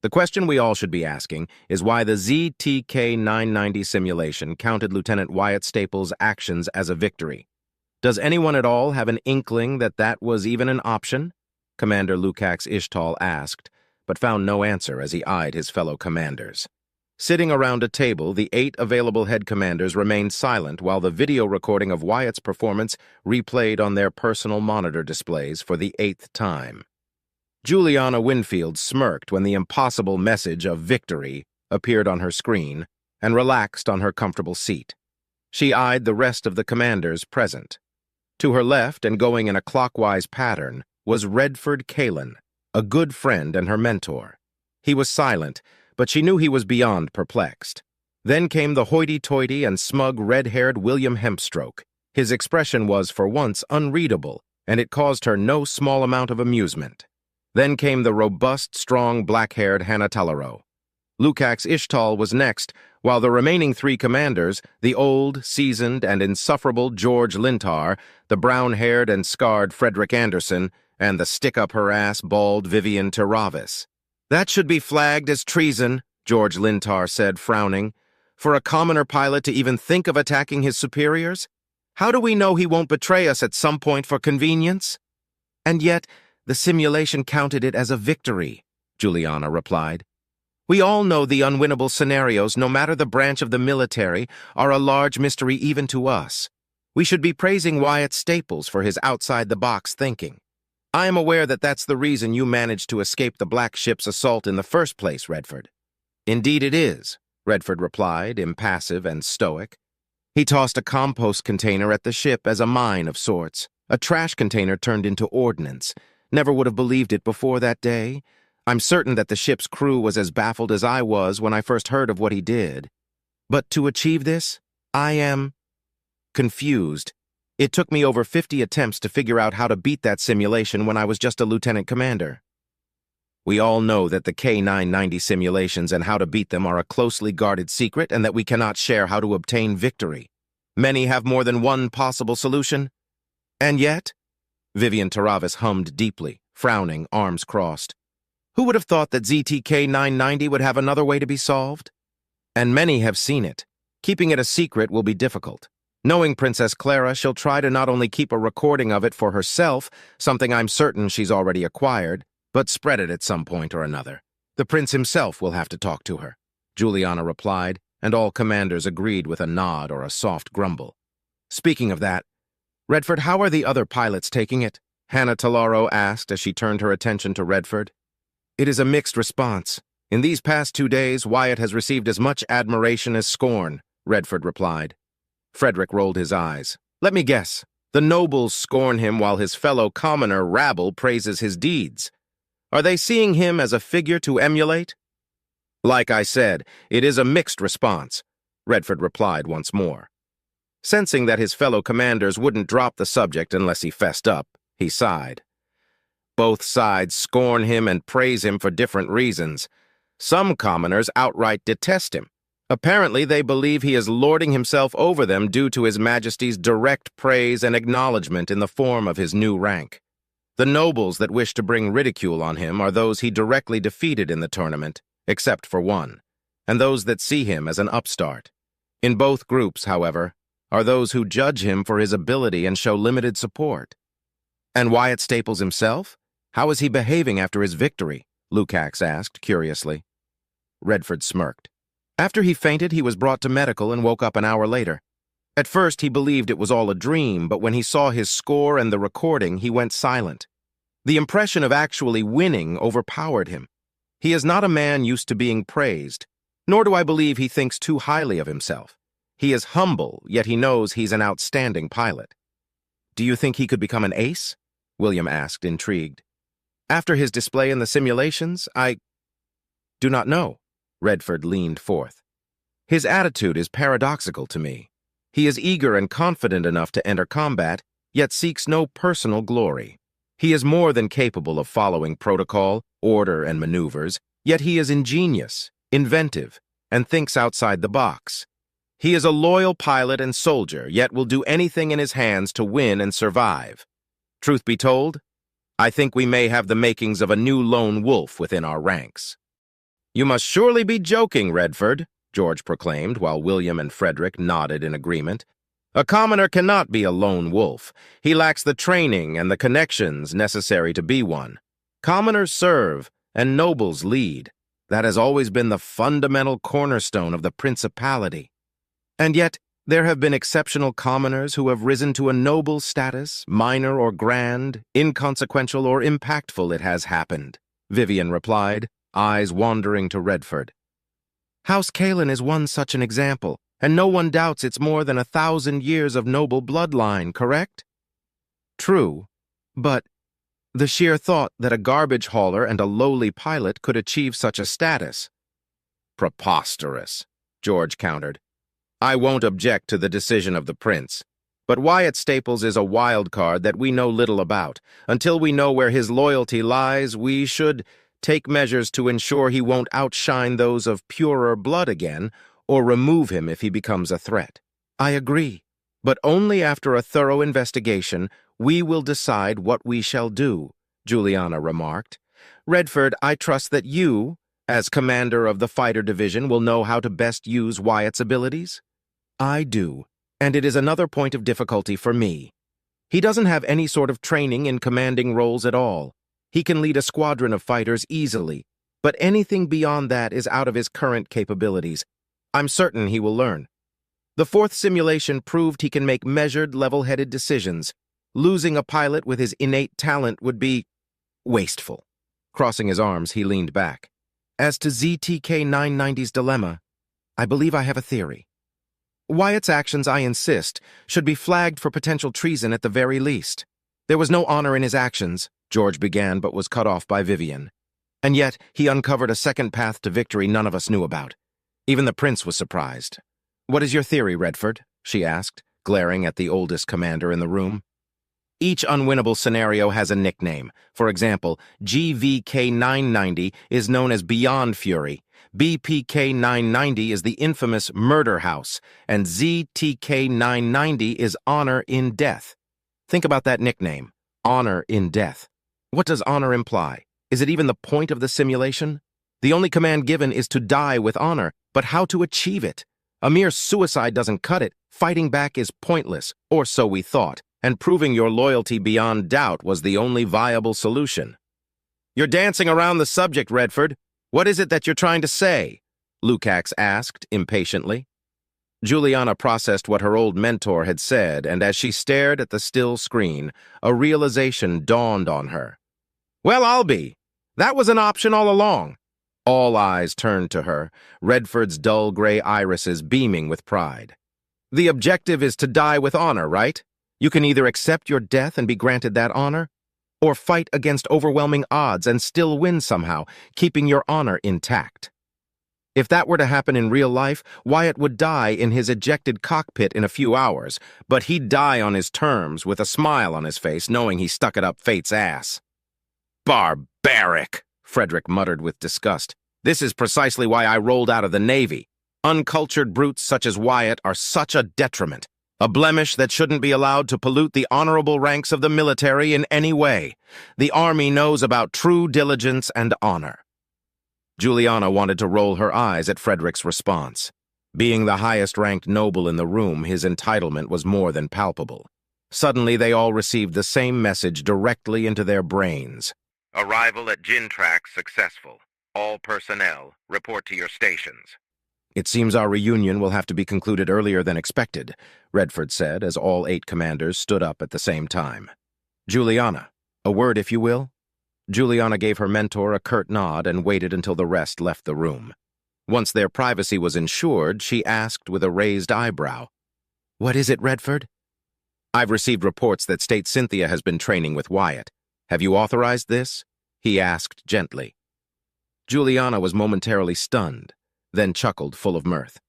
The question we all should be asking is why the ZTK-990 simulation counted Lieutenant Wyatt Staples' actions as a victory. Does anyone at all have an inkling that that was even an option? Commander Lukacs Ishtal asked, but found no answer as he eyed his fellow commanders. Sitting around a table, the 8 available head commanders remained silent while the video recording of Wyatt's performance replayed on their personal monitor displays for the 8th time. Juliana Winfield smirked when the impossible message of victory appeared on her screen and relaxed on her comfortable seat. She eyed the rest of the commanders present. To her left and going in a clockwise pattern was Redford Kalin, a good friend and her mentor. He was silent, but she knew he was beyond perplexed. Then came the hoity-toity and smug red-haired William Hempstroke. His expression was, for once, unreadable, and it caused her no small amount of amusement. Then came the robust, strong, black-haired Hannah Talleyrand. Lukacs Ishtal was next, while the remaining 3 commanders, the old, seasoned, and insufferable George Lintar, the brown-haired and scarred Frederick Anderson, and the stick-up-her-ass, bald Vivian Teravis. "That should be flagged as treason," George Lintar said, frowning. "For a commoner pilot to even think of attacking his superiors? How do we know he won't betray us at some point for convenience?" "And yet, the simulation counted it as a victory," Juliana replied. "We all know the unwinnable scenarios, no matter the branch of the military, are a large mystery even to us. We should be praising Wyatt Staples for his outside-the-box thinking. I am aware that that's the reason you managed to escape the Black Ship's assault in the first place, Redford." "Indeed it is," Redford replied, impassive and stoic. He tossed a compost container at the ship as a mine of sorts, a trash container turned into ordnance. Never would have believed it before that day. I'm certain that the ship's crew was as baffled as I was when I first heard of what he did. But to achieve this, I am confused. It took me over 50 attempts to figure out how to beat that simulation when I was just a lieutenant commander. We all know that the K-990 simulations and how to beat them are a closely guarded secret and that we cannot share how to obtain victory. Many have more than one possible solution. And yet, Vivian Teravis hummed deeply, frowning, arms crossed. Who would have thought that ZTK-990 would have another way to be solved? And many have seen it. Keeping it a secret will be difficult. Knowing Princess Clara, she'll try to not only keep a recording of it for herself, something I'm certain she's already acquired, but spread it at some point or another. The prince himself will have to talk to her, Juliana replied, and all commanders agreed with a nod or a soft grumble. Speaking of that, Redford, how are the other pilots taking it? Hannah Talleyrand asked as she turned her attention to Redford. It is a mixed response. In these past 2 days, Wyatt has received as much admiration as scorn, Redford replied. Frederick rolled his eyes. Let me guess. The nobles scorn him while his fellow commoner rabble praises his deeds. Are they seeing him as a figure to emulate? Like I said, it is a mixed response, Redford replied once more. Sensing that his fellow commanders wouldn't drop the subject unless he fessed up, he sighed. Both sides scorn him and praise him for different reasons. Some commoners outright detest him. Apparently, they believe he is lording himself over them due to His Majesty's direct praise and acknowledgement in the form of his new rank. The nobles that wish to bring ridicule on him are those he directly defeated in the tournament, except for one, and those that see him as an upstart. In both groups, however, are those who judge him for his ability and show limited support. And Wyatt Staples himself? How is he behaving after his victory? Lukacs asked, curiously. Redford smirked. After he fainted, he was brought to medical and woke up an hour later. At first, he believed it was all a dream, but when he saw his score and the recording, he went silent. The impression of actually winning overpowered him. He is not a man used to being praised, nor do I believe he thinks too highly of himself. He is humble, yet he knows he's an outstanding pilot. Do you think he could become an ace? William asked, intrigued. After his display in the simulations, I do not know. Redford leaned forth. His attitude is paradoxical to me. He is eager and confident enough to enter combat, yet seeks no personal glory. He is more than capable of following protocol, order, and maneuvers, yet he is ingenious, inventive, and thinks outside the box. He is a loyal pilot and soldier, yet will do anything in his hands to win and survive. Truth be told, I think we may have the makings of a new lone wolf within our ranks. "You must surely be joking, Redford," George proclaimed, while William and Frederick nodded in agreement. "A commoner cannot be a lone wolf. He lacks the training and the connections necessary to be one. Commoners serve, and nobles lead. That has always been the fundamental cornerstone of the principality. And yet, there have been exceptional commoners who have risen to a noble status, minor or grand, inconsequential or impactful it has happened," Vivian replied, eyes wandering to Redford. "House Kalin is one such an example, and no one doubts it's more than 1,000 years of noble bloodline, correct?" "True, but the sheer thought that a garbage hauler and a lowly pilot could achieve such a status." "Preposterous," George countered. "I won't object to the decision of the prince. But Wyatt Staples is a wild card that we know little about. Until we know where his loyalty lies, we should take measures to ensure he won't outshine those of purer blood again, or remove him if he becomes a threat." "I agree, but only after a thorough investigation we will decide what we shall do," Juliana remarked. "Redford, I trust that you, as commander of the fighter division, will know how to best use Wyatt's abilities?" "I do, and it is another point of difficulty for me. He doesn't have any sort of training in commanding roles at all. He can lead a squadron of fighters easily, but anything beyond that is out of his current capabilities. I'm certain he will learn. The fourth simulation proved he can make measured, level-headed decisions. Losing a pilot with his innate talent would be wasteful." Crossing his arms, he leaned back. "As to ZTK 990's dilemma, I believe I have a theory. Wyatt's actions, I insist, should be flagged for potential treason at the very least. There was no honor in his actions," George began, but was cut off by Vivian. "And yet, he uncovered a second path to victory none of us knew about. Even the prince was surprised." "What is your theory, Redford?" she asked, glaring at the oldest commander in the room. "Each unwinnable scenario has a nickname. For example, GVK 990 is known as Beyond Fury, BPK 990 is the infamous Murder House, and ZTK 990 is Honor in Death. Think about that nickname, Honor in Death. What does honor imply? Is it even the point of the simulation? The only command given is to die with honor, but how to achieve it? A mere suicide doesn't cut it. Fighting back is pointless, or so we thought, and proving your loyalty beyond doubt was the only viable solution." "You're dancing around the subject, Redford. What is it that you're trying to say?" Lukacs asked impatiently. Juliana processed what her old mentor had said, and as she stared at the still screen, a realization dawned on her. "Well, I'll be. That was an option all along." All eyes turned to her, Redford's dull gray irises beaming with pride. "The objective is to die with honor, right? You can either accept your death and be granted that honor, or fight against overwhelming odds and still win somehow, keeping your honor intact. If that were to happen in real life, Wyatt would die in his ejected cockpit in a few hours, but he'd die on his terms with a smile on his face, knowing he stuck it up fate's ass." "Barbaric," Frederick muttered with disgust. "This is precisely why I rolled out of the Navy. Uncultured brutes such as Wyatt are such a detriment, a blemish that shouldn't be allowed to pollute the honorable ranks of the military in any way. The Army knows about true diligence and honor." Juliana wanted to roll her eyes at Frederick's response. Being the highest-ranked noble in the room, his entitlement was more than palpable. Suddenly, they all received the same message directly into their brains. "Arrival at Gin Track successful. All personnel, report to your stations." "It seems our reunion will have to be concluded earlier than expected," Redford said as all 8 commanders stood up at the same time. "Juliana, a word if you will?" Juliana gave her mentor a curt nod and waited until the rest left the room. Once their privacy was ensured, she asked with a raised eyebrow, "What is it, Redford?" "I've received reports that state Cynthia has been training with Wyatt. Have you authorized this?" he asked gently. Juliana was momentarily stunned, then chuckled full of mirth.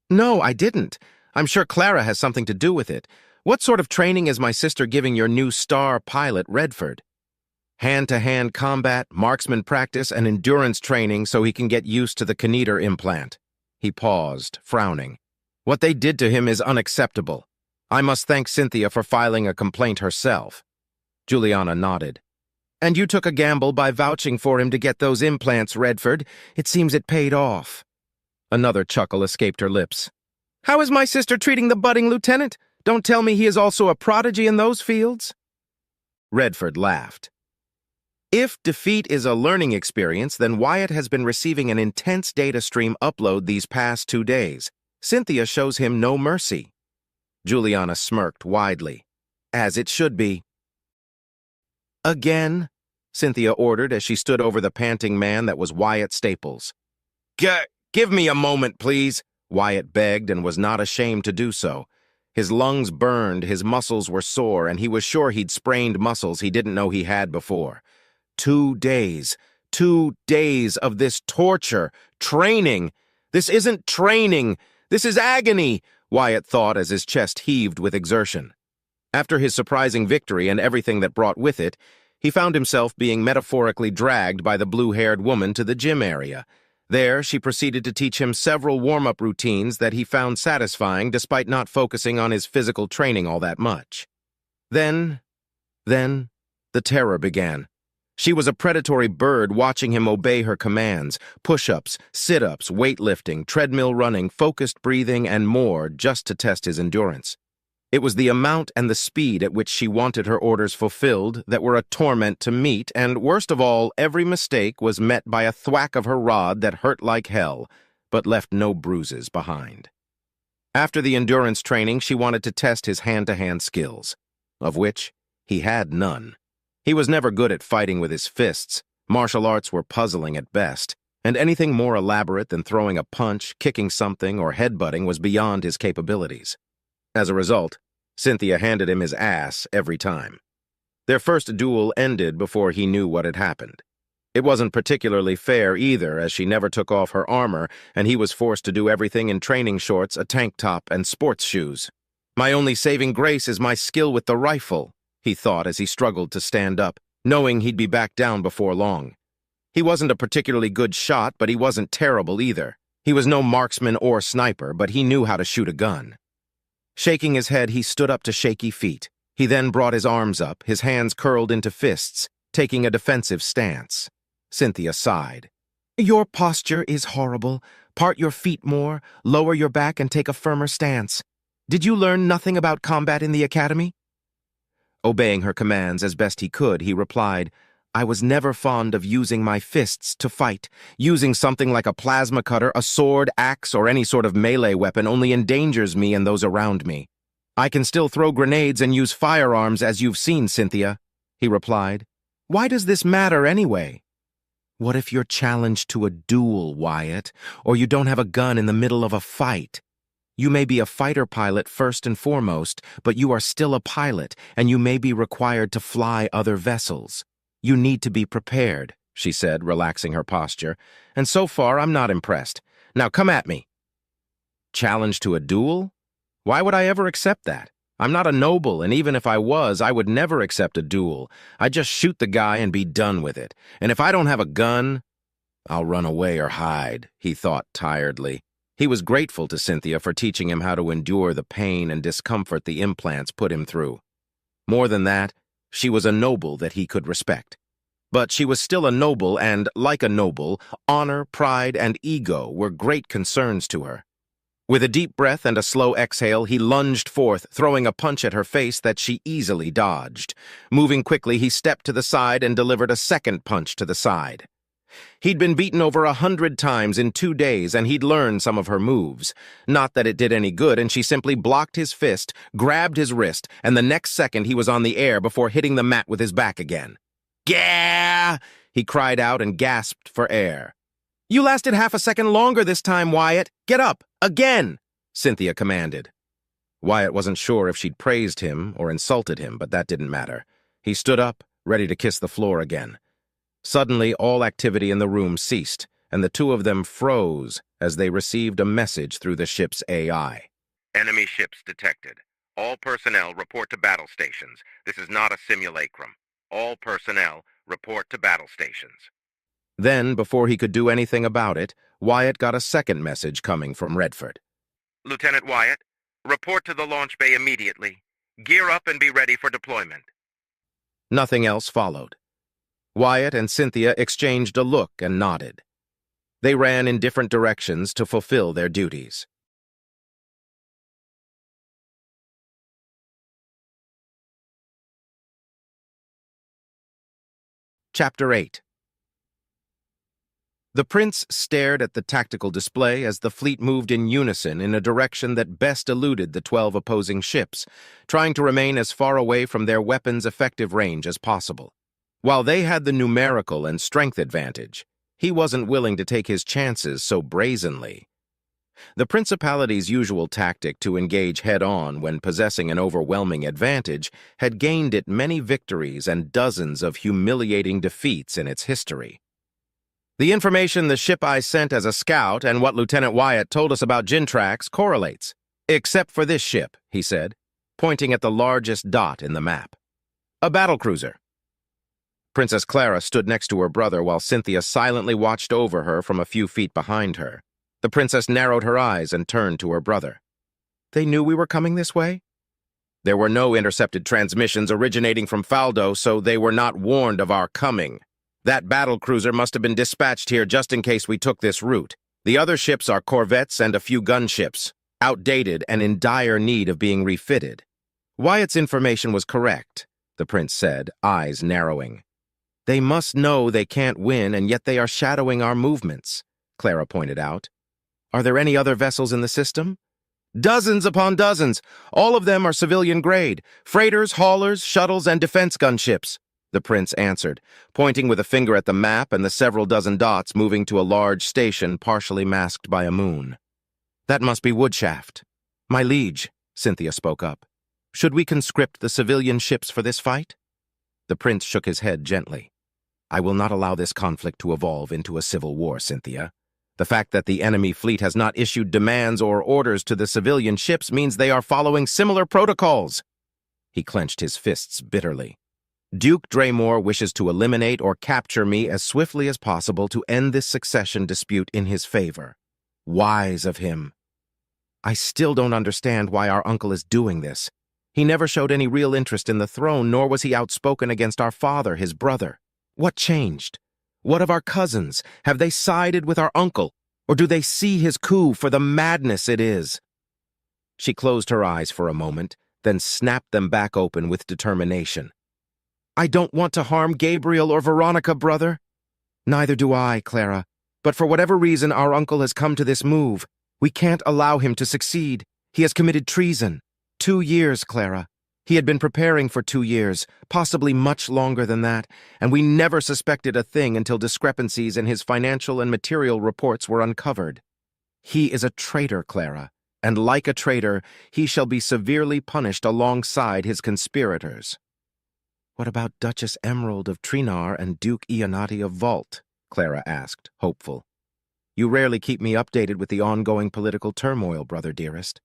"No, I didn't. I'm sure Clara has something to do with it. What sort of training is my sister giving your new star pilot, Redford?" "Hand-to-hand combat, marksman practice, and endurance training so he can get used to the kinetor implant." He paused, frowning. "What they did to him is unacceptable. I must thank Cynthia for filing a complaint herself." Juliana nodded. And you took a gamble by vouching for him to get those implants, Redford. It seems it paid off. Another chuckle escaped her lips. How is my sister treating the budding lieutenant? Don't tell me he is also a prodigy in those fields. Redford laughed. If defeat is a learning experience, then Wyatt has been receiving an intense data stream upload these past 2 days. Cynthia shows him no mercy. Juliana smirked widely. As it should be. Again? Cynthia ordered as she stood over the panting man that was Wyatt Staples. Give me a moment, please, Wyatt begged and was not ashamed to do so. His lungs burned, his muscles were sore, and he was sure he'd sprained muscles he didn't know he had before. 2 days. 2 days of this torture. Training. This isn't training. This is agony, Wyatt thought as his chest heaved with exertion. After his surprising victory and everything that brought with it, he found himself being metaphorically dragged by the blue-haired woman to the gym area. There, she proceeded to teach him several warm-up routines that he found satisfying despite not focusing on his physical training all that much. Then, the terror began. She was a predatory bird watching him obey her commands, push-ups, sit-ups, weightlifting, treadmill running, focused breathing, and more just to test his endurance. It was the amount and the speed at which she wanted her orders fulfilled that were a torment to meet, and worst of all, every mistake was met by a thwack of her rod that hurt like hell, but left no bruises behind. After the endurance training, she wanted to test his hand-to-hand skills, of which he had none. He was never good at fighting with his fists. Martial arts were puzzling at best, and anything more elaborate than throwing a punch, kicking something, or headbutting was beyond his capabilities. As a result, Cynthia handed him his ass every time. Their first duel ended before he knew what had happened. It wasn't particularly fair either, as she never took off her armor, and he was forced to do everything in training shorts, a tank top, and sports shoes. My only saving grace is my skill with the rifle, he thought as he struggled to stand up, knowing he'd be back down before long. He wasn't a particularly good shot, but he wasn't terrible either. He was no marksman or sniper, but he knew how to shoot a gun. Shaking his head, he stood up to shaky feet. He then brought his arms up, his hands curled into fists, taking a defensive stance. Cynthia sighed. Your posture is horrible. Part your feet more, lower your back, and take a firmer stance. Did you learn nothing about combat in the academy? Obeying her commands as best he could, he replied, I was never fond of using my fists to fight. Using something like a plasma cutter, a sword, axe, or any sort of melee weapon only endangers me and those around me. I can still throw grenades and use firearms as you've seen, Cynthia, he replied. Why does this matter anyway? What if you're challenged to a duel, Wyatt, or you don't have a gun in the middle of a fight? You may be a fighter pilot first and foremost, but you are still a pilot, and you may be required to fly other vessels. You need to be prepared, she said, relaxing her posture, and so far I'm not impressed. Now come at me. Challenge to a duel? Why would I ever accept that? I'm not a noble, and even if I was, I would never accept a duel. I'd just shoot the guy and be done with it. And if I don't have a gun, I'll run away or hide, he thought tiredly. He was grateful to Cynthia for teaching him how to endure the pain and discomfort the implants put him through. More than that, she was a noble that he could respect. But she was still a noble and, like a noble, honor, pride, and ego were great concerns to her. With a deep breath and a slow exhale, he lunged forth, throwing a punch at her face that she easily dodged. Moving quickly, he stepped to the side and delivered a second punch to the side. He'd been beaten over 100 times in 2 days, and he'd learned some of her moves. Not that it did any good, and she simply blocked his fist, grabbed his wrist, and the next second he was on the air before hitting the mat with his back again. Gah! He cried out and gasped for air. You lasted half a second longer this time, Wyatt. Get up! Again! Cynthia commanded. Wyatt wasn't sure if she'd praised him or insulted him, but that didn't matter. He stood up, ready to kiss the floor again. Suddenly, all activity in the room ceased, and the two of them froze as they received a message through the ship's AI. Enemy ships detected. All personnel report to battle stations. This is not a simulacrum. All personnel report to battle stations. Then, before he could do anything about it, Wyatt got a second message coming from Redford. Lieutenant Wyatt, report to the launch bay immediately. Gear up and be ready for deployment. Nothing else followed. Wyatt and Cynthia exchanged a look and nodded. They ran in different directions to fulfill their duties. Chapter 8. The prince stared at the tactical display as the fleet moved in unison in a direction that best eluded the 12 opposing ships, trying to remain as far away from their weapons' effective range as possible. While they had the numerical and strength advantage, he wasn't willing to take his chances so brazenly. The Principality's usual tactic to engage head-on when possessing an overwhelming advantage had gained it many victories and dozens of humiliating defeats in its history. The information the ship I sent as a scout and what Lieutenant Wyatt told us about Gintrax correlates. Except for this ship, he said, pointing at the largest dot in the map. A battlecruiser. Princess Clara stood next to her brother while Cynthia silently watched over her from a few feet behind her. The princess narrowed her eyes and turned to her brother. They knew we were coming this way? There were no intercepted transmissions originating from Faldo, so they were not warned of our coming. That battlecruiser must have been dispatched here just in case we took this route. The other ships are corvettes and a few gunships, outdated and in dire need of being refitted. Wyatt's information was correct, the prince said, eyes narrowing. They must know they can't win, and yet they are shadowing our movements, Clara pointed out. Are there any other vessels in the system? Dozens upon dozens. All of them are civilian grade. Freighters, haulers, shuttles, and defense gunships, the prince answered, pointing with a finger at the map and the several dozen dots moving to a large station partially masked by a moon. That must be Woodshaft. My liege, Cynthia spoke up. Should we conscript the civilian ships for this fight? The prince shook his head gently. I will not allow this conflict to evolve into a civil war, Cynthia. The fact that the enemy fleet has not issued demands or orders to the civilian ships means they are following similar protocols. He clenched his fists bitterly. Duke Draymore wishes to eliminate or capture me as swiftly as possible to end this succession dispute in his favor. Wise of him. I still don't understand why our uncle is doing this. He never showed any real interest in the throne, nor was he outspoken against our father, his brother. What changed? What of our cousins? Have they sided with our uncle? Or do they see his coup for the madness it is? She closed her eyes for a moment, then snapped them back open with determination. I don't want to harm Gabriel or Veronica, brother. Neither do I, Clara. But for whatever reason, our uncle has come to this move. We can't allow him to succeed. He has committed treason. 2 years, Clara. He had been preparing for 2 years, possibly much longer than that, and we never suspected a thing until discrepancies in his financial and material reports were uncovered. He is a traitor, Clara, and like a traitor, he shall be severely punished alongside his conspirators. What about Duchess Emerald of Trinar and Duke Ionati of Vault? Clara asked, hopeful. You rarely keep me updated with the ongoing political turmoil, brother dearest.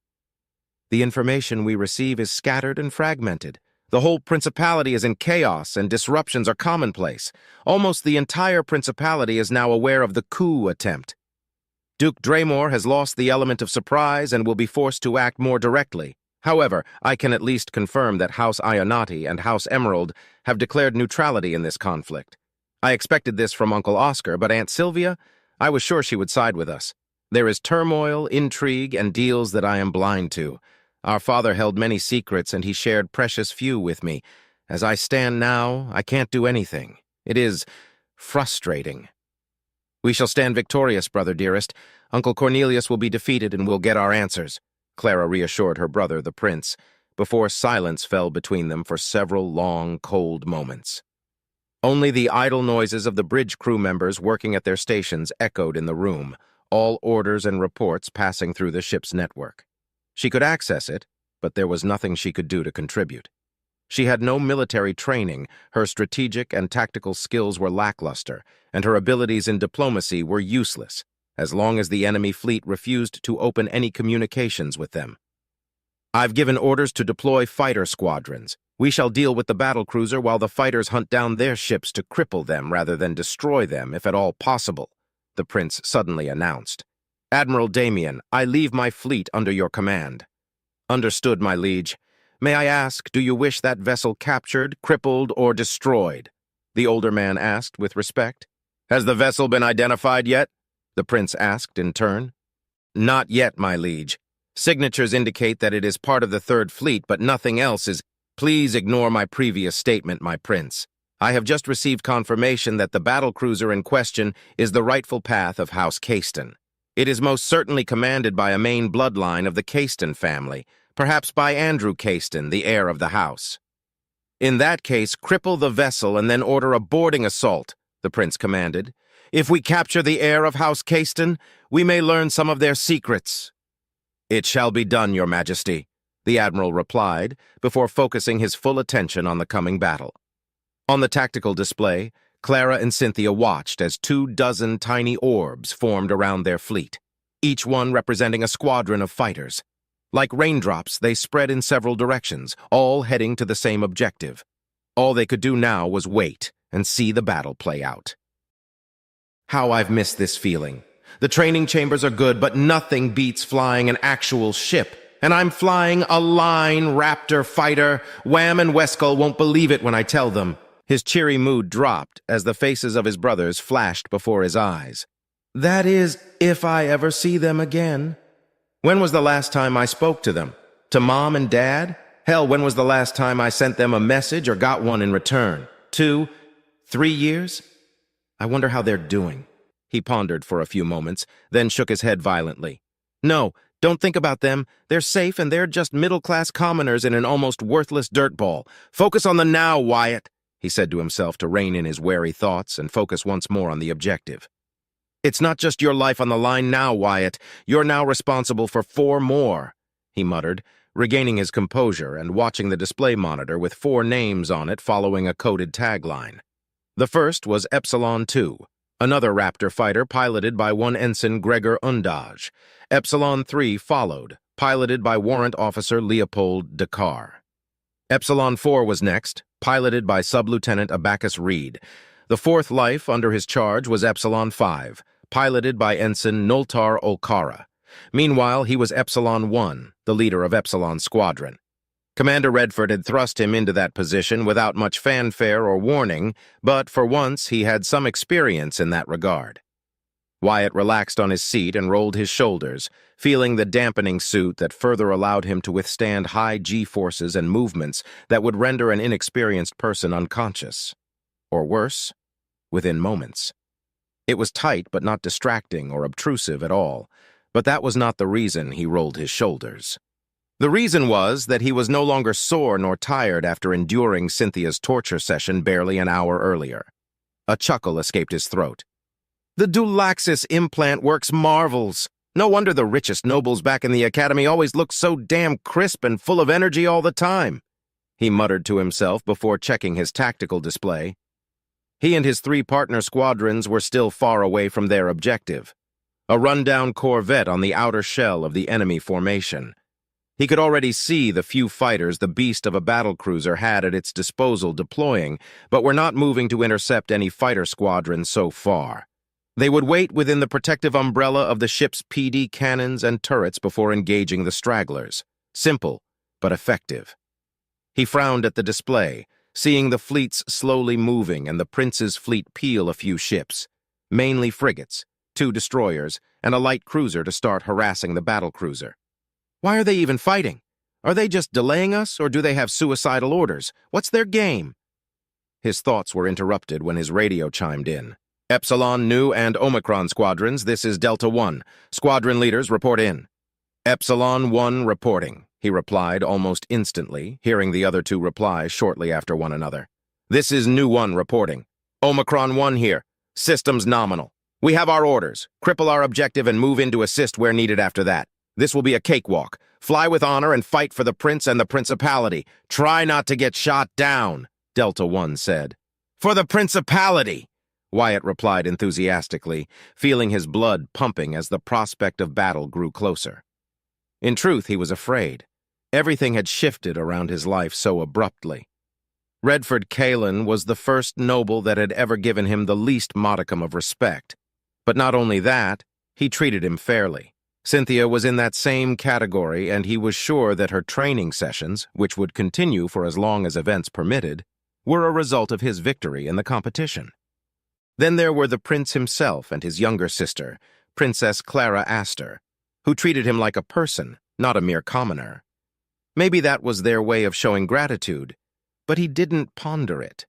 The information we receive is scattered and fragmented. The whole principality is in chaos and disruptions are commonplace. Almost the entire principality is now aware of the coup attempt. Duke Draymore has lost the element of surprise and will be forced to act more directly. However, I can at least confirm that House Ionati and House Emerald have declared neutrality in this conflict. I expected this from Uncle Oscar, but Aunt Sylvia, I was sure she would side with us. There is turmoil, intrigue, and deals that I am blind to. Our father held many secrets, and he shared precious few with me. As I stand now, I can't do anything. It is frustrating. We shall stand victorious, brother dearest. Uncle Cornelius will be defeated, and we'll get our answers, Clara reassured her brother, the prince, before silence fell between them for several long, cold moments. Only the idle noises of the bridge crew members working at their stations echoed in the room, all orders and reports passing through the ship's network. She could access it, but there was nothing she could do to contribute. She had no military training, her strategic and tactical skills were lackluster, and her abilities in diplomacy were useless, as long as the enemy fleet refused to open any communications with them. I've given orders to deploy fighter squadrons. We shall deal with the battlecruiser while the fighters hunt down their ships to cripple them rather than destroy them, if at all possible, the prince suddenly announced. Admiral Damien, I leave my fleet under your command. Understood, my liege. May I ask, do you wish that vessel captured, crippled, or destroyed? the older man asked with respect. "Has the vessel been identified yet?" the prince asked in turn. "Not yet, my liege. Signatures indicate that it is part of the Third Fleet, but nothing else is—" "Please ignore my previous statement, my prince. I have just received confirmation that the battlecruiser in question is the rightful path of House Caiston. It is most certainly commanded by a main bloodline of the Caiston family, perhaps by Andrew Caiston, the heir of the house. In that case, cripple the vessel and then order a boarding assault," the prince commanded. "If we capture the heir of House Caiston, we may learn some of their secrets." "It shall be done, your majesty," the admiral replied, before focusing his full attention on the coming battle. On the tactical display, Clara and Cynthia watched as 24 tiny orbs formed around their fleet, each one representing a squadron of fighters. Like raindrops, they spread in several directions, all heading to the same objective. All they could do now was wait and see the battle play out. How I've missed this feeling. The training chambers are good, but nothing beats flying an actual ship. And I'm flying a Line Raptor fighter. Wham and Weskull won't believe it when I tell them. His cheery mood dropped as the faces of his brothers flashed before his eyes. "That is, if I ever see them again. When was the last time I spoke to them? To Mom and Dad? Hell, when was the last time I sent them a message or got one in return? 2, 3 years? I wonder how they're doing." He pondered for a few moments, then shook his head violently. "No, don't think about them. They're safe and they're just middle-class commoners in an almost worthless dirtball. Focus on the now, Wyatt," he said to himself to rein in his wary thoughts and focus once more on the objective. "It's not just your life on the line now, Wyatt. You're now responsible for 4 more, he muttered, regaining his composure and watching the display monitor with 4 names on it following a coded tagline. The first was Epsilon 2, another Raptor fighter piloted by one Ensign Gregor Undaj. Epsilon 3 followed, piloted by Warrant Officer Leopold Dakar. Epsilon 4 was next, piloted by Sub-Lieutenant Abacus Reed. The 4th life under his charge was Epsilon 5, piloted by Ensign Noltar Olkara. Meanwhile, he was Epsilon 1, the leader of Epsilon's squadron. Commander Redford had thrust him into that position without much fanfare or warning, but for once he had some experience in that regard. Wyatt relaxed on his seat and rolled his shoulders, feeling the dampening suit that further allowed him to withstand high G-forces and movements that would render an inexperienced person unconscious. Or worse, within moments. It was tight but not distracting or obtrusive at all, but that was not the reason he rolled his shoulders. The reason was that he was no longer sore nor tired after enduring Cynthia's torture session barely an hour earlier. A chuckle escaped his throat. "The Dulaxis implant works marvels. No wonder the richest nobles back in the academy always look so damn crisp and full of energy all the time," he muttered to himself before checking his tactical display. He and his 3 partner squadrons were still far away from their objective, a rundown corvette on the outer shell of the enemy formation. He could already see the few fighters the beast of a battlecruiser had at its disposal deploying, but were not moving to intercept any fighter squadron so far. They would wait within the protective umbrella of the ship's PD cannons and turrets before engaging the stragglers. Simple, but effective. He frowned at the display, seeing the fleets slowly moving and the prince's fleet peel a few ships, mainly frigates, 2 destroyers, and a light cruiser to start harassing the battlecruiser. Why are they even fighting? Are they just delaying us, or do they have suicidal orders? What's their game? His thoughts were interrupted when his radio chimed in. "Epsilon, Nu, and Omicron squadrons, this is Delta 1. Squadron leaders, report in." "Epsilon 1 reporting," he replied almost instantly, hearing the other 2 reply shortly after one another. "This is Nu 1 reporting. Omicron 1 here. Systems nominal. We have our orders. Cripple our objective and move in to assist where needed after that. This will be a cakewalk. Fly with honor and fight for the prince and the principality. Try not to get shot down," Delta 1 said. "For the principality," Wyatt replied enthusiastically, feeling his blood pumping as the prospect of battle grew closer. In truth, he was afraid. Everything had shifted around his life so abruptly. Redford Kalen was the first noble that had ever given him the least modicum of respect. But not only that, he treated him fairly. Cynthia was in that same category, and he was sure that her training sessions, which would continue for as long as events permitted, were a result of his victory in the competition. Then there were the prince himself and his younger sister, Princess Clara Astor, who treated him like a person, not a mere commoner. Maybe that was their way of showing gratitude, but he didn't ponder it.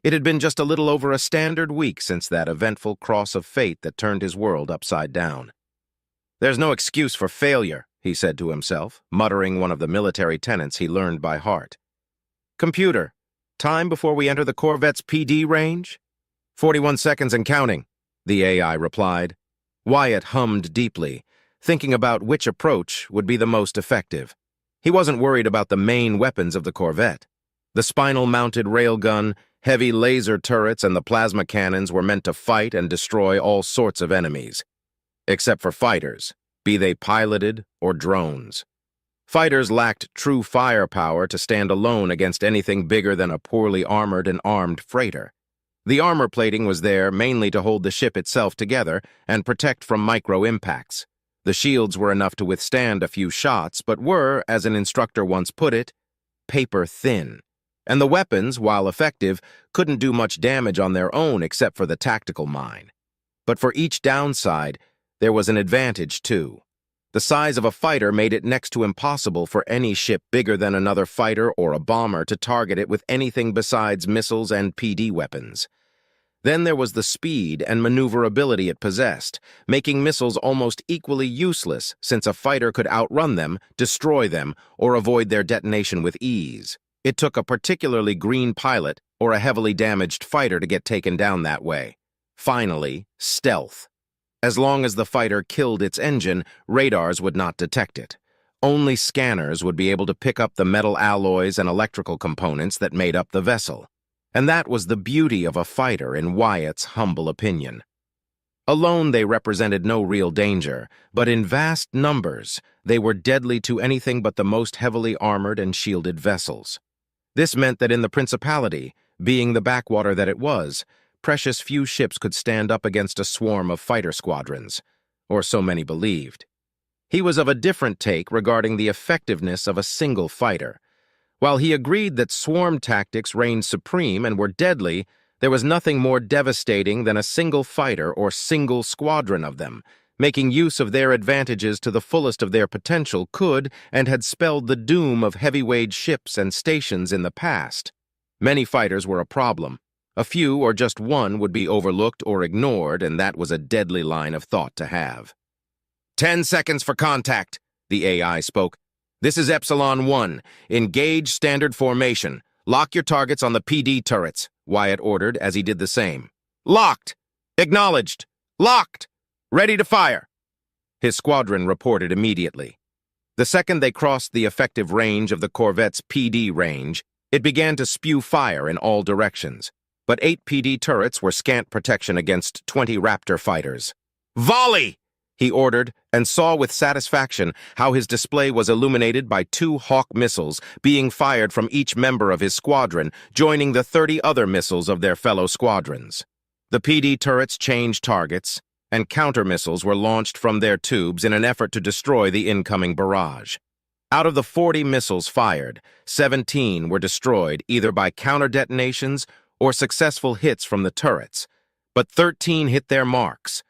It had been just a little over a standard week since that eventful cross of fate that turned his world upside down. "There's no excuse for failure," he said to himself, muttering one of the military tenets he learned by heart. "Computer, time before we enter the Corvette's PD range?" 41 seconds and counting, the AI replied. Wyatt hummed deeply, thinking about which approach would be the most effective. He wasn't worried about the main weapons of the Corvette. The spinal-mounted railgun, heavy laser turrets, and the plasma cannons were meant to fight and destroy all sorts of enemies. Except for fighters, be they piloted or drones. Fighters lacked true firepower to stand alone against anything bigger than a poorly armored and armed freighter. The armor plating was there mainly to hold the ship itself together and protect from micro-impacts. The shields were enough to withstand a few shots, but were, as an instructor once put it, paper thin. And the weapons, while effective, couldn't do much damage on their own except for the tactical mine. But for each downside, there was an advantage too. The size of a fighter made it next to impossible for any ship bigger than another fighter or a bomber to target it with anything besides missiles and PD weapons. Then there was the speed and maneuverability it possessed, making missiles almost equally useless since a fighter could outrun them, destroy them, or avoid their detonation with ease. It took a particularly green pilot or a heavily damaged fighter to get taken down that way. Finally, stealth. As long as the fighter killed its engine, radars would not detect it. Only scanners would be able to pick up the metal alloys and electrical components that made up the vessel. And that was the beauty of a fighter in Wyatt's humble opinion. Alone they represented no real danger, but in vast numbers they were deadly to anything but the most heavily armored and shielded vessels. This meant that in the Principality, being the backwater that it was, precious few ships could stand up against a swarm of fighter squadrons, or so many believed. He was of a different take regarding the effectiveness of a single fighter. While he agreed that swarm tactics reigned supreme and were deadly, there was nothing more devastating than a single fighter or single squadron of them. Making use of their advantages to the fullest of their potential could and had spelled the doom of heavyweight ships and stations in the past. Many fighters were a problem. A few or just one would be overlooked or ignored, and that was a deadly line of thought to have. 10 seconds for contact, the AI spoke. This is Epsilon 1. Engage standard formation. Lock your targets on the PD turrets, Wyatt ordered as he did the same. Locked! Acknowledged! Locked! Ready to fire! His squadron reported immediately. The second they crossed the effective range of the Corvette's PD range, it began to spew fire in all directions. But 8 PD turrets were scant protection against 20 Raptor fighters. Volley! He ordered, and saw with satisfaction how his display was illuminated by 2 Hawk missiles being fired from each member of his squadron, joining the 30 other missiles of their fellow squadrons. The PD turrets changed targets, and counter-missiles were launched from their tubes in an effort to destroy the incoming barrage. Out of the 40 missiles fired, 17 were destroyed either by counter-detonations or successful hits from the turrets, but 13 hit their marks.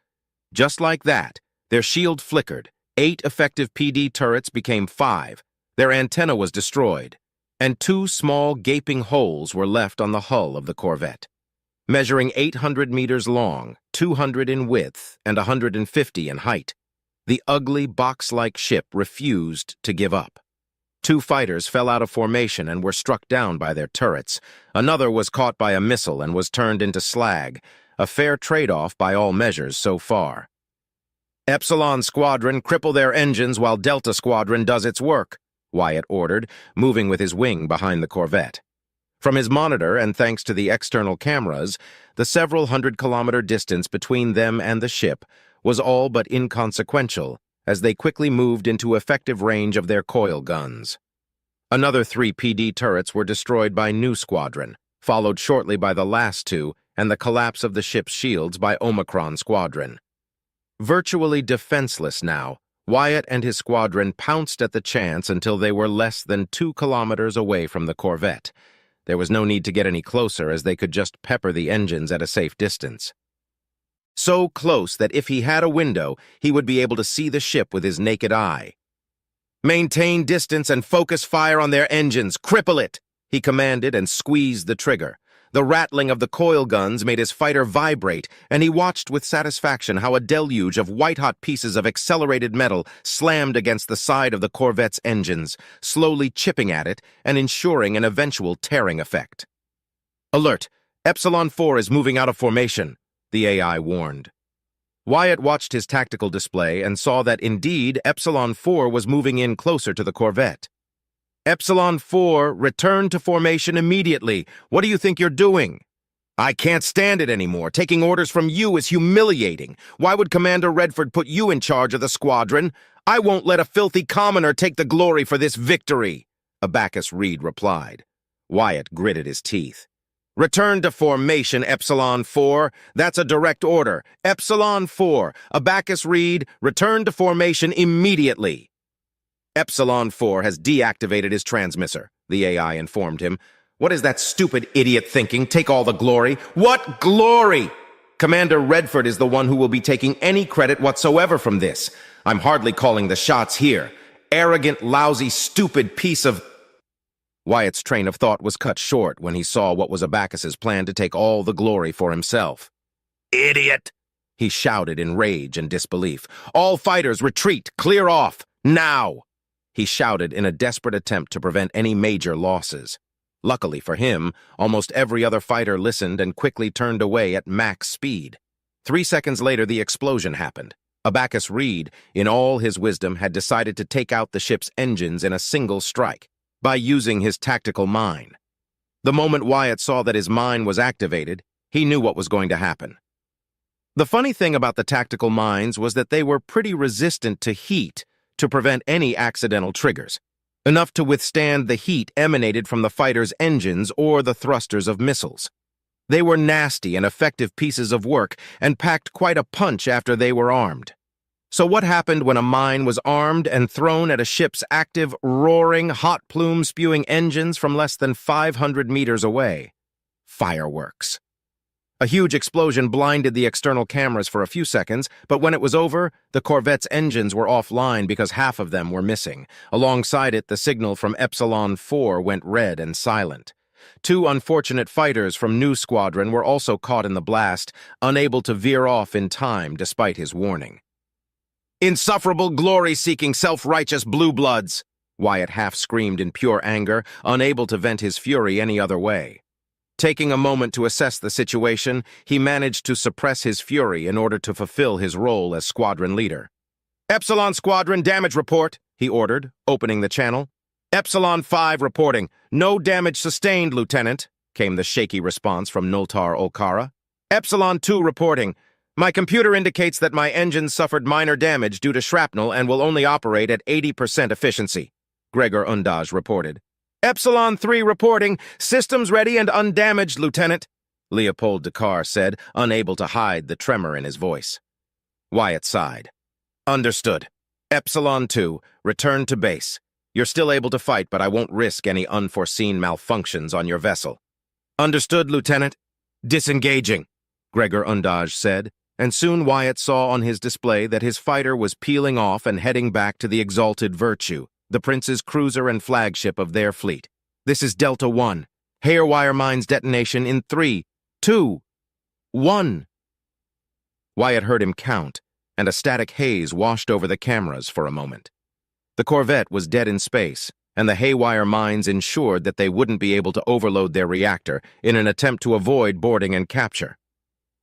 Just like that, their shield flickered, 8 effective PD turrets became 5, their antenna was destroyed, and 2 small gaping holes were left on the hull of the Corvette. Measuring 800 meters long, 200 in width, and 150 in height, the ugly box-like ship refused to give up. 2 fighters fell out of formation and were struck down by their turrets. Another was caught by a missile and was turned into slag, a fair trade-off by all measures so far. Epsilon Squadron, cripple their engines while Delta Squadron does its work, Wyatt ordered, moving with his wing behind the Corvette. From his monitor, and thanks to the external cameras, the several hundred-kilometer distance between them and the ship was all but inconsequential as they quickly moved into effective range of their coil guns. Another 3 PD turrets were destroyed by New Squadron, followed shortly by the last 2 and the collapse of the ship's shields by Omicron Squadron. Virtually defenseless now, Wyatt and his squadron pounced at the chance until they were less than 2 kilometers away from the Corvette. There was no need to get any closer, as they could just pepper the engines at a safe distance. So close that if he had a window, he would be able to see the ship with his naked eye. "Maintain distance and focus fire on their engines. Cripple it!" he commanded, and squeezed the trigger. The rattling of the coil guns made his fighter vibrate, and he watched with satisfaction how a deluge of white-hot pieces of accelerated metal slammed against the side of the corvette's engines, slowly chipping at it and ensuring an eventual tearing effect. "Alert! Epsilon 4 is moving out of formation," the AI warned. Wyatt watched his tactical display and saw that indeed Epsilon 4 was moving in closer to the corvette. "Epsilon 4, return to formation immediately. What do you think you're doing?" "I can't stand it anymore. Taking orders from you is humiliating. Why would Commander Redford put you in charge of the squadron? I won't let a filthy commoner take the glory for this victory," Abacus Reed replied. Wyatt gritted his teeth. "Return to formation, Epsilon 4. That's a direct order. Epsilon 4, Abacus Reed, return to formation immediately." "Epsilon 4 has deactivated his transmitter," the AI informed him. "What is that stupid idiot thinking? Take all the glory?" "What glory? Commander Redford is the one who will be taking any credit whatsoever from this. I'm hardly calling the shots here. Arrogant, lousy, stupid piece of—" Wyatt's train of thought was cut short when he saw what was Abacus's plan to take all the glory for himself. "Idiot!" he shouted in rage and disbelief. "All fighters retreat! Clear off! Now!" he shouted in a desperate attempt to prevent any major losses. Luckily for him, almost every other fighter listened and quickly turned away at max speed. 3 seconds later, the explosion happened. Abacus Reed, in all his wisdom, had decided to take out the ship's engines in a single strike, by using his tactical mine. The moment Wyatt saw that his mine was activated, he knew what was going to happen. The funny thing about the tactical mines was that they were pretty resistant to heat to prevent any accidental triggers, enough to withstand the heat emanated from the fighter's engines or the thrusters of missiles. They were nasty and effective pieces of work and packed quite a punch after they were armed. So what happened when a mine was armed and thrown at a ship's active, roaring, hot plume-spewing engines from less than 500 meters away? Fireworks. A huge explosion blinded the external cameras for a few seconds, but when it was over, the corvette's engines were offline because half of them were missing. Alongside it, the signal from Epsilon 4 went red and silent. 2 unfortunate fighters from New Squadron were also caught in the blast, unable to veer off in time despite his warning. "Insufferable, glory-seeking, self-righteous blue bloods!" Wyatt half screamed in pure anger, unable to vent his fury any other way. Taking a moment to assess the situation, he managed to suppress his fury in order to fulfill his role as squadron leader. "Epsilon Squadron, damage report," he ordered, opening the channel. "Epsilon 5 reporting. No damage sustained, Lieutenant," came the shaky response from Noltar Olkara. "Epsilon 2 reporting. My computer indicates that my engines suffered minor damage due to shrapnel and will only operate at 80% efficiency," Gregor Undaj reported. "Epsilon 3 reporting. Systems ready and undamaged, Lieutenant," Leopold Dakar said, unable to hide the tremor in his voice. Wyatt sighed. "Understood. Epsilon 2, return to base. You're still able to fight, but I won't risk any unforeseen malfunctions on your vessel." "Understood, Lieutenant." "Disengaging," Gregor Undaj said, and soon Wyatt saw on his display that his fighter was peeling off and heading back to the Exalted Virtue, the Prince's cruiser and flagship of their fleet. "This is Delta 1. Hairwire mines detonation in 3, 2, 1. Wyatt heard him count, and a static haze washed over the cameras for a moment. The corvette was dead in space, and the haywire mines ensured that they wouldn't be able to overload their reactor in an attempt to avoid boarding and capture.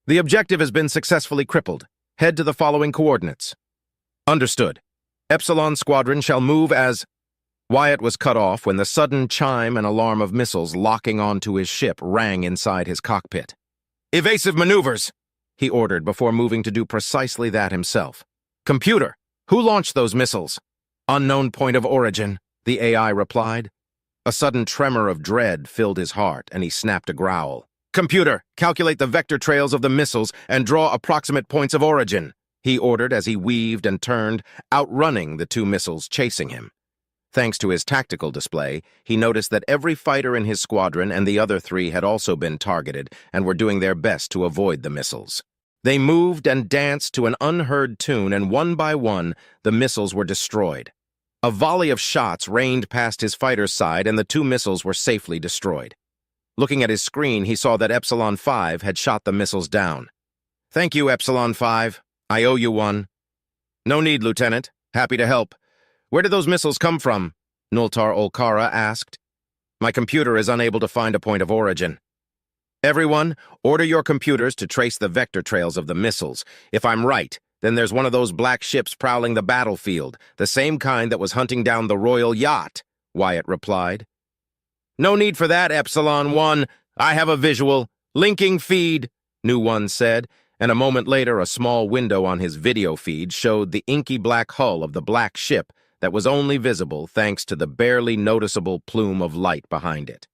"The objective has been successfully crippled. Head to the following coordinates." "Understood. Epsilon Squadron shall move as—" Wyatt was cut off when the sudden chime and alarm of missiles locking onto his ship rang inside his cockpit. "Evasive maneuvers," he ordered before moving to do precisely that himself. "Computer, who launched those missiles?" "Unknown point of origin," the AI replied. A sudden tremor of dread filled his heart, and he snapped a growl. "Computer, calculate the vector trails of the missiles and draw approximate points of origin," he ordered as he weaved and turned, outrunning the 2 missiles chasing him. Thanks to his tactical display, he noticed that every fighter in his squadron and the other three had also been targeted and were doing their best to avoid the missiles. They moved and danced to an unheard tune, and one by one, the missiles were destroyed. A volley of shots rained past his fighter's side, and the two missiles were safely destroyed. Looking at his screen, he saw that Epsilon 5 had shot the missiles down. "Thank you, Epsilon 5. I owe you one." "No need, Lieutenant. Happy to help. Where did those missiles come from?" Nultar Olkara asked. "My computer is unable to find a point of origin." "Everyone, order your computers to trace the vector trails of the missiles. If I'm right, then there's one of those black ships prowling the battlefield, the same kind that was hunting down the royal yacht," Wyatt replied. "No need for that, Epsilon 1. I have a visual. Linking feed," Nu 1 said, and a moment later a small window on his video feed showed the inky black hull of the black ship that was only visible thanks to the barely noticeable plume of light behind it.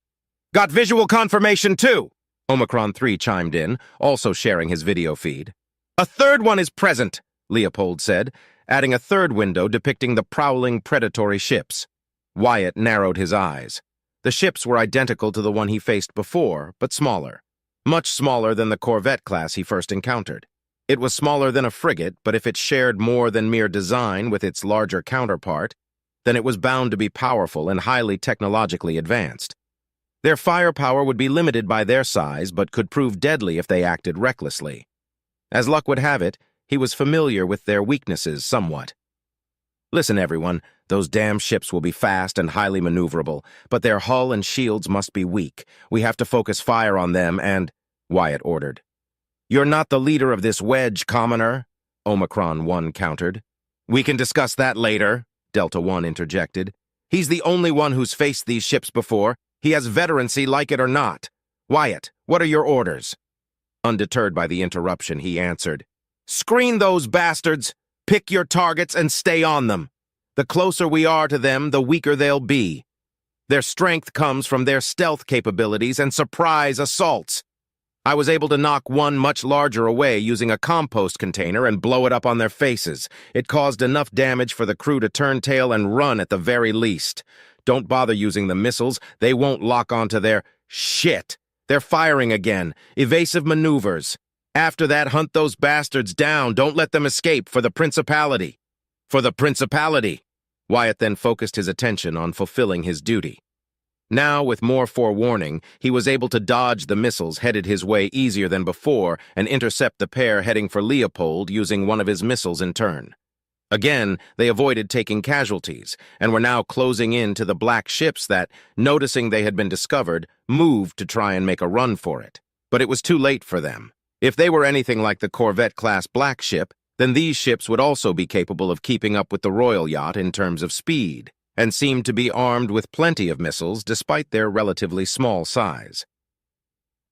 "Got visual confirmation too," Omicron 3 chimed in, also sharing his video feed. "A third one is present," Leopold said, adding a third window depicting the prowling predatory ships. Wyatt narrowed his eyes. The ships were identical to the one he faced before, but smaller. Much smaller than the corvette class he first encountered. It was smaller than a frigate, but if it shared more than mere design with its larger counterpart, then it was bound to be powerful and highly technologically advanced. Their firepower would be limited by their size, but could prove deadly if they acted recklessly. As luck would have it, he was familiar with their weaknesses somewhat. "Listen, everyone, those damn ships will be fast and highly maneuverable, but their hull and shields must be weak. We have to focus fire on them and—" Wyatt ordered. "You're not the leader of this wedge, commoner," Omicron 1 countered. "We can discuss that later," Delta 1 interjected. "He's the only one who's faced these ships before. He has veterancy, like it or not. Wyatt, what are your orders?" Undeterred by the interruption, he answered, "Screen those bastards! Pick your targets and stay on them. The closer we are to them, the weaker they'll be. Their strength comes from their stealth capabilities and surprise assaults. I was able to knock one much larger away using a compost container and blow it up on their faces. It caused enough damage for the crew to turn tail and run at the very least. Don't bother using the missiles. They won't lock onto their— Shit! They're firing again. Evasive maneuvers. After that, hunt those bastards down. Don't let them escape for the Principality." "For the Principality." Wyatt then focused his attention on fulfilling his duty. Now, with more forewarning, he was able to dodge the missiles headed his way easier than before and intercept the pair heading for Leopold using one of his missiles in turn. Again, they avoided taking casualties and were now closing in to the black ships that, noticing they had been discovered, moved to try and make a run for it. But it was too late for them. If they were anything like the corvette-class black ship, then these ships would also be capable of keeping up with the royal yacht in terms of speed, and seemed to be armed with plenty of missiles despite their relatively small size.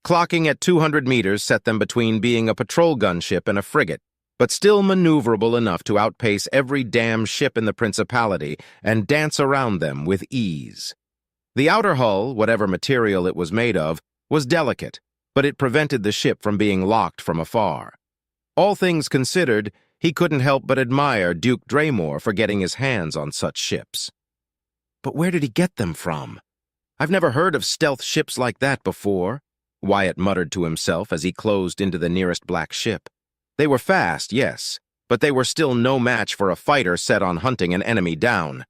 Clocking at 200 meters set them between being a patrol gunship and a frigate, but still maneuverable enough to outpace every damn ship in the Principality and dance around them with ease. The outer hull, whatever material it was made of, was delicate, but it prevented the ship from being locked from afar. All things considered, he couldn't help but admire Duke Draymore for getting his hands on such ships. But where did he get them from? "I've never heard of stealth ships like that before," Wyatt muttered to himself as he closed into the nearest black ship. They were fast, yes, but they were still no match for a fighter set on hunting an enemy down.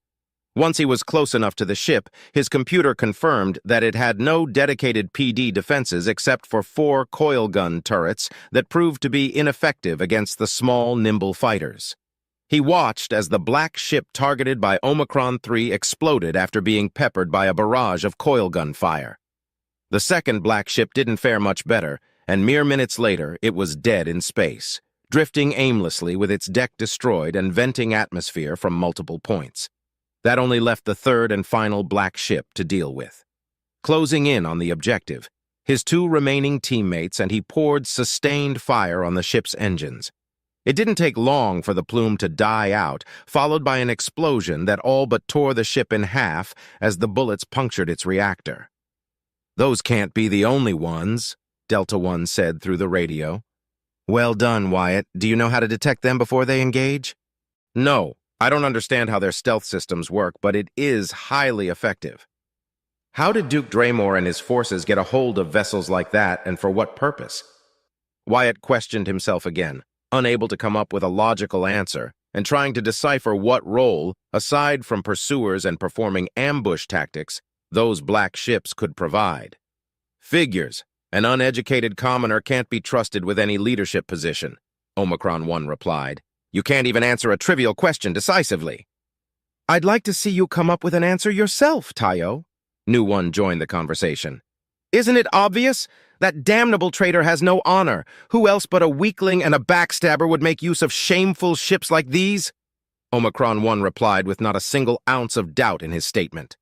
Once he was close enough to the ship, his computer confirmed that it had no dedicated PD defenses except for 4 coil gun turrets that proved to be ineffective against the small, nimble fighters. He watched as the black ship targeted by Omicron 3 exploded after being peppered by a barrage of coil gun fire. The second black ship didn't fare much better, and mere minutes later it was dead in space, drifting aimlessly with its deck destroyed and venting atmosphere from multiple points. That only left the third and final black ship to deal with. Closing in on the objective, his 2 remaining teammates and he poured sustained fire on the ship's engines. It didn't take long for the plume to die out, followed by an explosion that all but tore the ship in half as the bullets punctured its reactor. "Those can't be the only ones," Delta 1 said through the radio. "Well done, Wyatt. Do you know how to detect them before they engage?" "No. I don't understand how their stealth systems work, but it is highly effective. How did Duke Draymore and his forces get a hold of vessels like that, and for what purpose? Wyatt questioned himself again, unable to come up with a logical answer, and trying to decipher what role, aside from pursuers and performing ambush tactics, those black ships could provide. Figures. An uneducated commoner can't be trusted with any leadership position, Omicron 1 replied. You can't even answer a trivial question decisively. I'd like to see you come up with an answer yourself, Tayo. New One joined the conversation. Isn't it obvious? That damnable traitor has no honor. Who else but a weakling and a backstabber would make use of shameful ships like these? Omicron 1 replied with not a single ounce of doubt in his statement.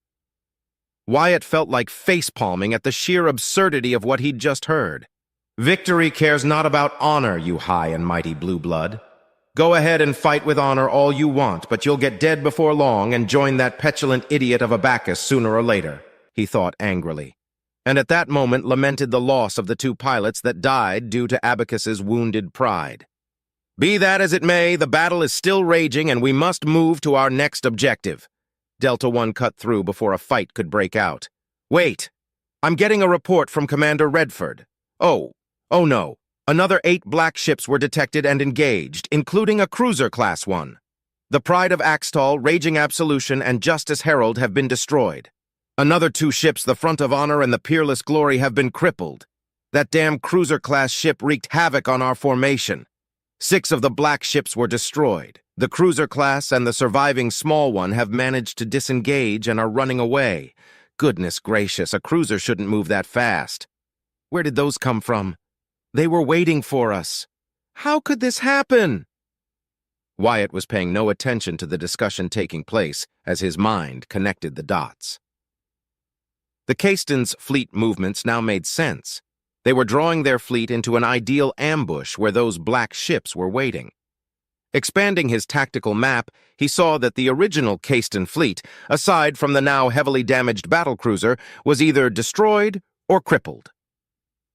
Wyatt felt like face-palming at the sheer absurdity of what he'd just heard. Victory cares not about honor, you high and mighty blue blood. Go ahead and fight with honor all you want, but you'll get dead before long and join that petulant idiot of a Bacchus sooner or later, he thought angrily, and at that moment lamented the loss of the 2 pilots that died due to Abacus's wounded pride. Be that as it may, the battle is still raging and we must move to our next objective. Delta 1 cut through before a fight could break out. Wait, I'm getting a report from Commander Redford. Oh no. Another 8 black ships were detected and engaged, including a cruiser-class one. The Pride of Axtal, Raging Absolution, and Justice Herald have been destroyed. Another 2 ships, the Front of Honor and the Peerless Glory, have been crippled. That damn cruiser-class ship wreaked havoc on our formation. 6 of the black ships were destroyed. The cruiser-class and the surviving small one have managed to disengage and are running away. Goodness gracious, a cruiser shouldn't move that fast. Where did those come from? They were waiting for us. How could this happen? Wyatt was paying no attention to the discussion taking place as his mind connected the dots. The Caiston's fleet movements now made sense. They were drawing their fleet into an ideal ambush where those black ships were waiting. Expanding his tactical map, he saw that the original Caiston fleet, aside from the now heavily damaged battlecruiser, was either destroyed or crippled.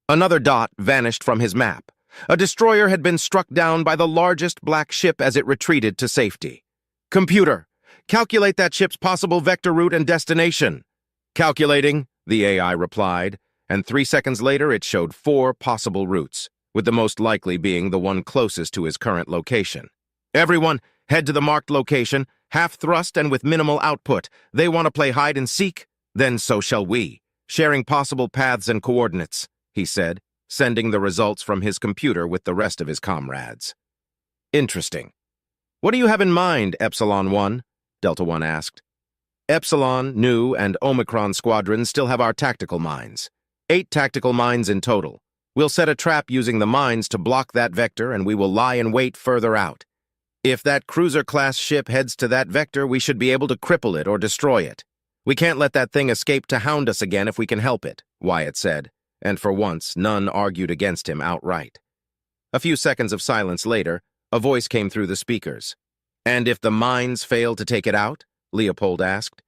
Another dot vanished from his map. A destroyer had been struck down by the largest black ship as it retreated to safety. Computer, calculate that ship's possible vector route and destination. Calculating, the AI replied, and 3 seconds later it showed 4 possible routes, with the most likely being the one closest to his current location. Everyone, head to the marked location, half thrust and with minimal output. They want to play hide and seek? Then so shall we, sharing possible paths and coordinates, he said, sending the results from his computer with the rest of his comrades. Interesting. What do you have in mind, Epsilon 1? Delta 1 asked. Epsilon, Nu, and Omicron squadrons still have our tactical mines. 8 tactical mines in total. We'll set a trap using the mines to block that vector, and we will lie in wait further out. If that cruiser-class ship heads to that vector, we should be able to cripple it or destroy it. We can't let that thing escape to hound us again if we can help it, Wyatt said, and for once, none argued against him outright. A few seconds of silence later, a voice came through the speakers. And if the mines fail to take it out? Leopold asked.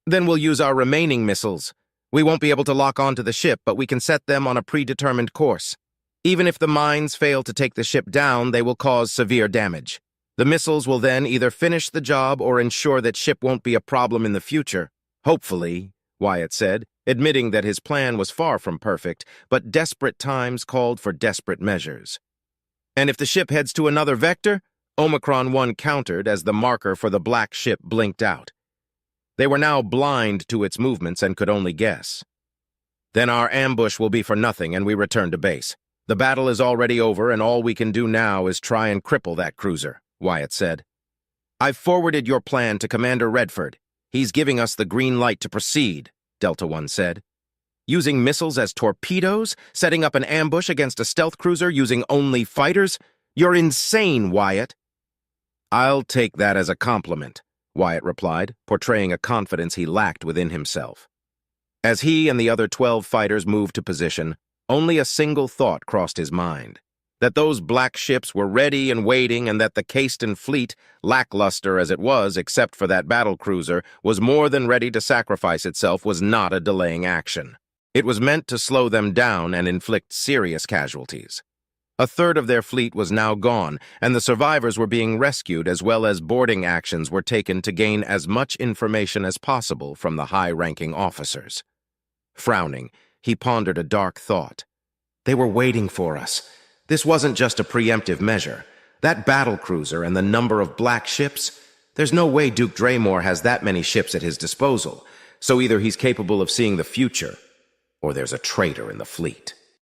Then we'll use our remaining missiles. We won't be able to lock onto the ship, but we can set them on a predetermined course. Even if the mines fail to take the ship down, they will cause severe damage. The missiles will then either finish the job or ensure that ship won't be a problem in the future. Hopefully, Wyatt said, admitting that his plan was far from perfect, but desperate times called for desperate measures. And if the ship heads to another vector? Omicron 1 countered as the marker for the black ship blinked out. They were now blind to its movements and could only guess. Then our ambush will be for nothing and we return to base. The battle is already over and all we can do now is try and cripple that cruiser, Wyatt said. I've forwarded your plan to Commander Redford. He's giving us the green light to proceed, Delta 1 said. Using missiles as torpedoes? Setting up an ambush against a stealth cruiser using only fighters? You're insane, Wyatt. I'll take that as a compliment, Wyatt replied, portraying a confidence he lacked within himself. As he and the other 12 fighters moved to position, only a single thought crossed his mind. That those black ships were ready and waiting and that the Caiston fleet, lackluster as it was except for that battlecruiser, was more than ready to sacrifice itself was not a delaying action. It was meant to slow them down and inflict serious casualties. A third of their fleet was now gone, and the survivors were being rescued as well as boarding actions were taken to gain as much information as possible from the high-ranking officers. Frowning, he pondered a dark thought. They were waiting for us. This wasn't just a preemptive measure. That battlecruiser and the number of black ships, there's no way Duke Draymore has that many ships at his disposal, so either he's capable of seeing the future, or there's a traitor in the fleet.